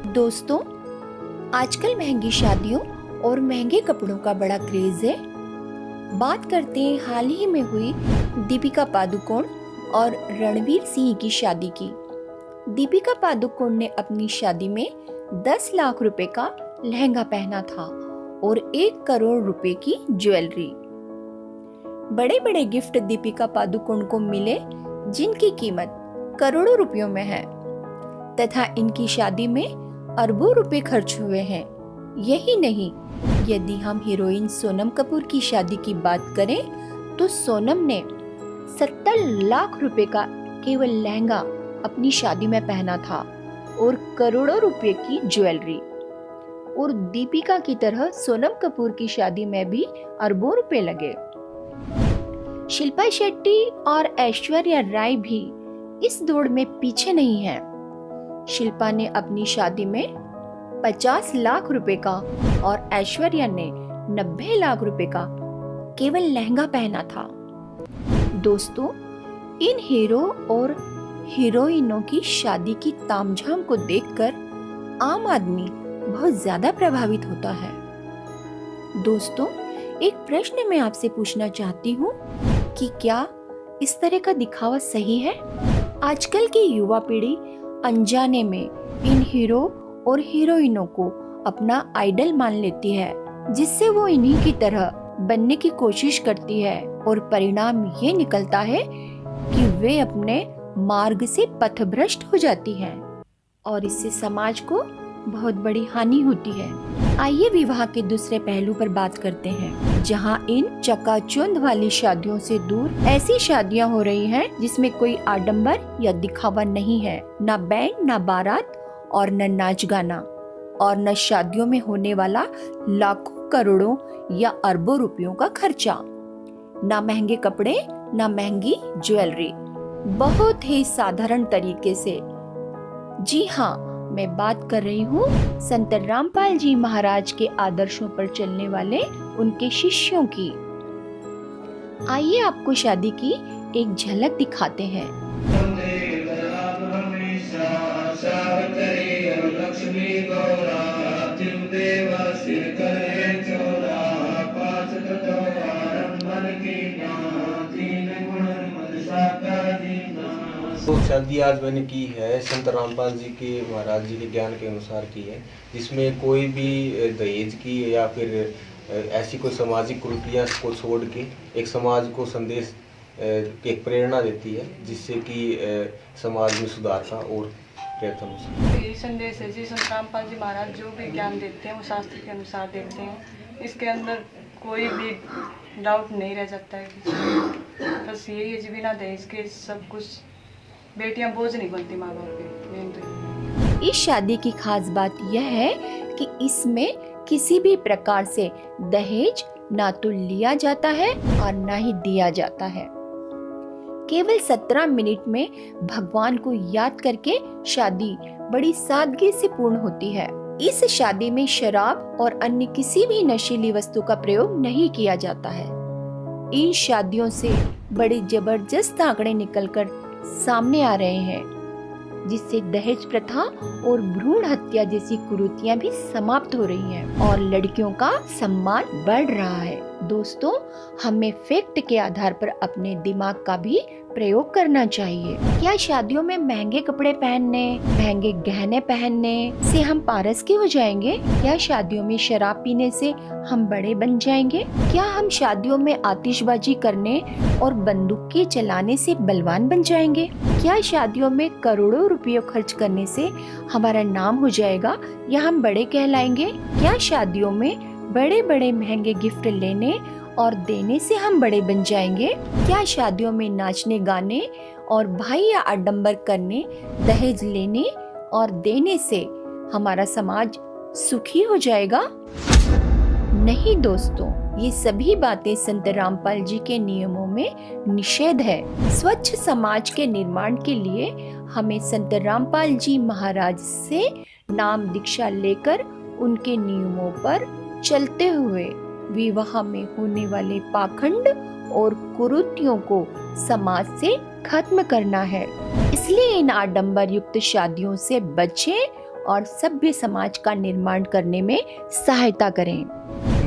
दोस्तों, आजकल महंगी शादियों और महंगे कपड़ों का बड़ा क्रेज है। बात करते हैं हाल ही में हुई दीपिका पादुकोण और रणवीर सिंह की शादी की। दीपिका पादुकोण ने अपनी शादी में 10 लाख रुपए का लहंगा पहना था और 1 करोड़ रुपए की ज्वेलरी। बड़े बड़े गिफ्ट दीपिका पादुकोण को मिले जिनकी कीमत करोड़ों रुपयों में है तथा इनकी शादी में अरबों रुपए खर्च हुए हैं। यही नहीं, यदि हम हीरोइन सोनम कपूर की शादी की बात करें तो सोनम ने 70 लाख रुपए का केवल लहंगा अपनी शादी में पहना था और करोड़ों रुपए की ज्वेलरी। और दीपिका की तरह सोनम कपूर की शादी में भी अरबों रुपए लगे। शिल्पा शेट्टी और ऐश्वर्या राय भी इस दौड़ में पीछे नहीं है। शिल्पा ने अपनी शादी में 50 लाख रुपए का और ऐश्वर्या ने 90 लाख रुपए का केवल लहंगा पहना था। दोस्तों, इन हीरो और हीरोइनों की शादी की तामझाम को देखकर आम आदमी बहुत ज्यादा प्रभावित होता है। दोस्तों, एक प्रश्न मैं आपसे पूछना चाहती हूँ कि क्या इस तरह का दिखावा सही है? आजकल की युवा पीढ़ी अनजाने में इन हीरो और हीरोइनों को अपना आइडल मान लेती है, जिससे वो इन्हीं की तरह बनने की कोशिश करती है और परिणाम ये निकलता है कि वे अपने मार्ग से पथभ्रष्ट हो जाती हैं और इससे समाज को बहुत बड़ी हानि होती है। आइए विवाह के दूसरे पहलू पर बात करते हैं, जहां इन चकाचौंध वाली शादियों से दूर ऐसी शादियां हो रही हैं जिसमें कोई आडंबर या दिखावा नहीं है, न बैंड, न बारात और न नाच गाना, और न शादियों में होने वाला लाखों करोड़ों या अरबों रुपयों का खर्चा, न महंगे कपड़े, न महंगी ज्वेलरी, बहुत ही साधारण तरीके से। जी हाँ, मैं बात कर रही हूँ संत रामपाल जी महाराज के आदर्शों पर चलने वाले उनके शिष्यों की। आइए आपको शादी की एक झलक दिखाते हैं। तो शादी आज मैंने की है संत रामपाल जी के महाराज जी के ज्ञान के अनुसार की है, जिसमें कोई भी दहेज की या फिर ऐसी कोई सामाजिक कुरीतियों को छोड़ के एक समाज को संदेश, एक प्रेरणा देती है, जिससे कि समाज में सुधार का और प्रयत्न हो सके। ये संदेश है जी, संत रामपाल जी महाराज जो भी ज्ञान देते हैं वो शास्त्र के अनुसार देते हैं। इसके अंदर कोई भी डाउट नहीं रह जाता है किसी। बस यही है जी, बिना दहेज के सब कुछ बेटियां बोझ नहीं बनती माँ बाप पे। इस शादी की खास बात यह है कि इसमें किसी भी प्रकार से दहेज ना तो लिया जाता है और ना ही दिया जाता है। केवल 17 मिनट में भगवान को याद करके शादी बड़ी सादगी से पूर्ण होती है। इस शादी में शराब और अन्य किसी भी नशीली वस्तु का प्रयोग नहीं किया जाता है। इन शादियों से बड़े जबरदस्त आंकड़े निकलकर सामने आ रहे हैं, जिससे दहेज प्रथा और भ्रूण हत्या जैसी कुरीतियां भी समाप्त हो रही हैं और लड़कियों का सम्मान बढ़ रहा है। दोस्तों, हमें फैक्ट के आधार पर अपने दिमाग का भी प्रयोग करना चाहिए। क्या शादियों में महंगे कपड़े पहनने, महंगे गहने पहनने से हम पारस के हो जाएंगे? क्या शादियों में शराब पीने से हम बड़े बन जाएंगे? क्या हम शादियों में आतिशबाजी करने और बंदूकें चलाने से बलवान बन जाएंगे? क्या शादियों में करोड़ों रुपयों खर्च करने से हमारा नाम हो जाएगा या हम बड़े कहलाएंगे? क्या शादियों में बड़े बड़े महंगे गिफ्ट लेने और देने से हम बड़े बन जाएंगे? क्या शादियों में नाचने गाने और भाई या आडंबर करने, दहेज लेने और देने से हमारा समाज सुखी हो जाएगा? नहीं दोस्तों, ये सभी बातें संत रामपाल जी के नियमों में निषेध है। स्वच्छ समाज के निर्माण के लिए हमें संत रामपाल जी महाराज से नाम दीक्षा लेकर उनके नियमों पर चलते हुए विवाह में होने वाले पाखंड और कुरीतियों को समाज से खत्म करना है। इसलिए इन आडंबर युक्त शादियों से बचें और सभ्य समाज का निर्माण करने में सहायता करें।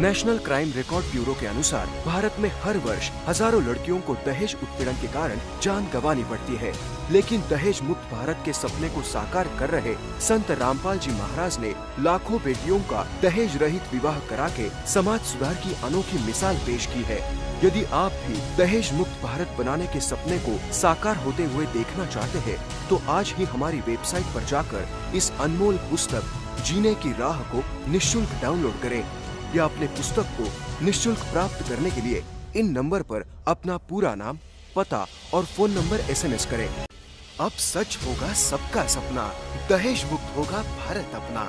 नेशनल क्राइम रिकॉर्ड ब्यूरो के अनुसार भारत में हर वर्ष हजारों लड़कियों को दहेज उत्पीड़न के कारण जान गंवानी पड़ती है, लेकिन दहेज मुक्त भारत के सपने को साकार कर रहे संत रामपाल जी महाराज ने लाखों बेटियों का दहेज रहित विवाह करा के समाज सुधार की अनोखी मिसाल पेश की है। यदि आप भी दहेज मुक्त भारत बनाने के सपने को साकार होते हुए देखना चाहते हैं, तो आज ही हमारी वेबसाइट पर जाकर इस अनमोल पुस्तक जीने की राह को निःशुल्क डाउनलोड करें या अपने पुस्तक को निःशुल्क प्राप्त करने के लिए इन नंबर पर अपना पूरा नाम, पता और फोन नंबर SMS करें। अब सच होगा सबका सपना, दहेज मुक्त होगा भारत अपना।